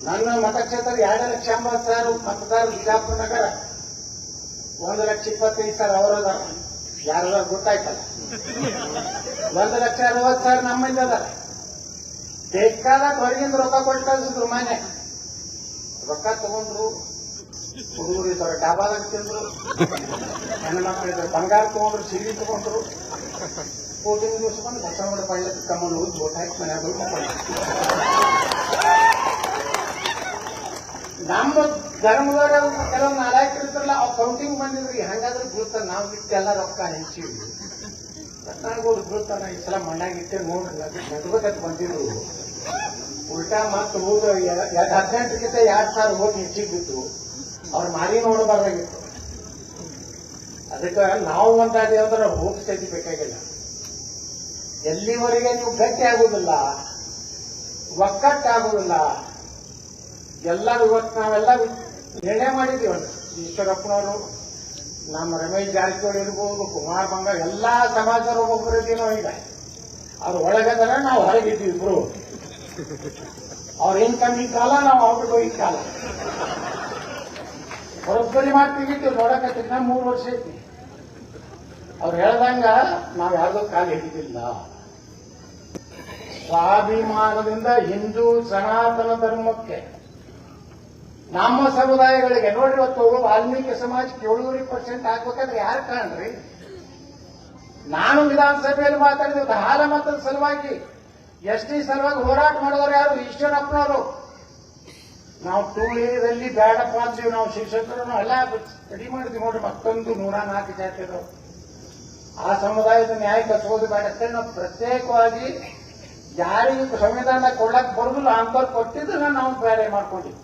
ನನ್ನ ಮತಕ್ಷೇತ್ರ 2,80,000 ಮತದಾರರು ಬಿಜಾಪುರ ನಗರ, 1,25,000 ಅವರದಾರ. ಯಾರ ಗೊತ್ತಾಯ್ತಲ್ಲ. 1,60,000 ನಮ್ಮಿಂದ ಅದಾರ. ಬೇಕಾದಾಗ ಹೊರಗಿಂದ ರೊಕ್ಕ ಕೊಟ್ಟು ಕಳ್ಸಿದ್ರು. ಮನೆ ರೊಕ್ಕ ತಗೊಂಡ್ರು, ಹುಡುಗರು ಇದ್ದವ್ರ ಡಾಬಾದಾಗ ತಿಂದ್ರು, ಹೆಣ್ಣು ಮಕ್ಕಳಿದ್ರೆ ಬಂಗಾರ ತಗೊಂಡ್ರು, ಸಿರಿ ತಗೊಂಡ್ರು, ಫೋಟೋ ಮುಗಿಸ್ಕೊಂಡು ಹೊಸ ಮಾಡಿ ಪಳ್ಳ ಕಮ್ಮನ್ನು ಹೋಗಿ ಬೋಟ್ ಹಾಕಿ ಮನೆ ನಮ್ಮ ಧರ್ಮದವರ ಕೆಲವೊಂದು ನಾಲಾಯಕರು ಇದ್ರಲ್ಲ, ಅವ್ರು ಕೌಂಟಿಂಗ್ ಬಂದಿದ್ರಿ. ಹಂಗಾದ್ರೆ ಬೀಳ್ತಾರೆ. ನಾವು ಇಟ್ಟೆಲ್ಲ ರೊಕ್ಕ ಹೆಚ್ಚಿವಿ. ರತ್ನಾಳ್ಗೋರು ಬೀಳ್ತಾನ ಈ ಸಲ ಮಣ್ಣಾಗಿಟ್ಟೆ ನೋಡ್ರಿ, ಅದು ನಡ್ಬೇಕಂತ ಬಂದಿದ್ರು. ಉಲ್ಟಾ ಮತ್ತು ಹೋದ 18ಕ್ಕಿಂತ 2,000 ಹೋಗಿ ಹೆಚ್ಚಿಗೆ ಬಿದ್ದು ಅವ್ರು ಮಾರಿ ನೋಡಬಾರ್ದಾಗಿತ್ತು. ಅದಕ್ಕೆ ನಾವು ಒಂದಾದೇವು ಅಂದ್ರೆ ಹೋಗಿ ಸ್ಥಿತಿ ಬೇಕಾಗಿಲ್ಲ. ಎಲ್ಲಿವರೆಗೆ ನೀವು ಗಟ್ಟಿ ಆಗುದಿಲ್ಲ, ಒಕ್ಕಟ್ಟಾಗುದಿಲ್ಲ. ಎಲ್ಲರೂ ಇವತ್ತು ನಾವೆಲ್ಲ ನಿರ್ಣಯ ಮಾಡಿದ್ದೀವಿ. ಈಶ್ವರಪ್ಪನವರು, ನಮ್ಮ ರಮೇಶ್ ಜಾರಕಿಹೊಳಿ ಇರ್ಬೋದು, ಕುಮಾರ್ ಬಂಗ, ಎಲ್ಲಾ ಸಮಾಜದವರು ಒಬ್ಬೊಬ್ಬರು ಇದ್ದೀನೋ. ಈಗ ಅವ್ರು ಒಳಗದಾರ, ನಾವು ಹೊರಗಿದ್ದೀವಿ ಇಬ್ರು. ಅವ್ರ ಇನ್ಕಮಿಂಗ್ ಕಾಲ, ನಾವು ಅವ್ರಿಗೆ ಹೋಗಿದ್ದ ಕಾಲ. ಬರೋಬ್ಬರಿ ಮಾಡ್ತೀವಿ. ನೋಡಕತ್ತೀವಿ. 3 ವರ್ಷ ಐತಿ. ಅವ್ರು ಹೇಳ್ದಂಗ ನಾವ್ ಯಾರ್ದೋ ಕಾಲ ಹಿಡಿದಿಲ್ಲ. ಸ್ವಾಭಿಮಾನದಿಂದ ಹಿಂದೂ ಸನಾತನ ಧರ್ಮಕ್ಕೆ, ನಮ್ಮ ಸಮುದಾಯಗಳಿಗೆ ನೋಡ್ರಿ, ಇವತ್ತು ವಾಲ್ಮೀಕಿ ಸಮಾಜಕ್ಕೆ 7% ಹಾಕ್ಬೇಕಂದ್ರೆ ಯಾರು ಕಾಣ್ರಿ? ನಾನು ವಿಧಾನಸಭೆಯಲ್ಲಿ ಮಾತಾಡಿದ ಹಾಲ ಮತದ ಸಲುವಾಗಿ, ಎಸ್ಟಿ ಸಲುವಾಗಿ ಹೋರಾಟ ಮಾಡಿದವರು ಯಾರು? ಈಶ್ವರಪ್ಪನವರು. ನಾವು 2 ಏರಿಯಾದಲ್ಲಿ ಬೇಡಪ್ಪ ಅಂತೀವಿ. ನಾವು ಶಿಕ್ಷಕರು ಎಲ್ಲ ರೆಡಿ ಮಾಡಿದ್ವಿ. ನೋಡ್ರಿ, ಮತ್ತೊಂದು 104 ಜಾತಿ ಇದಾವೆ. ಆ ಸಮುದಾಯದ ನ್ಯಾಯ ಕಸೋದು ಬೇಡ ಅಂತ ನಾವು ಪ್ರತ್ಯೇಕವಾಗಿ ಯಾರಿಗೂ ಸಂವಿಧಾನ ಕೊಡಕ್ ಬರುದಿಲ್ಲ ಅಂತವ್ರು ಕೊಟ್ಟಿದ್ದನ್ನ ನಾವು ಬೇರೆ ಮಾಡ್ಕೊಂಡಿದ್ವಿ.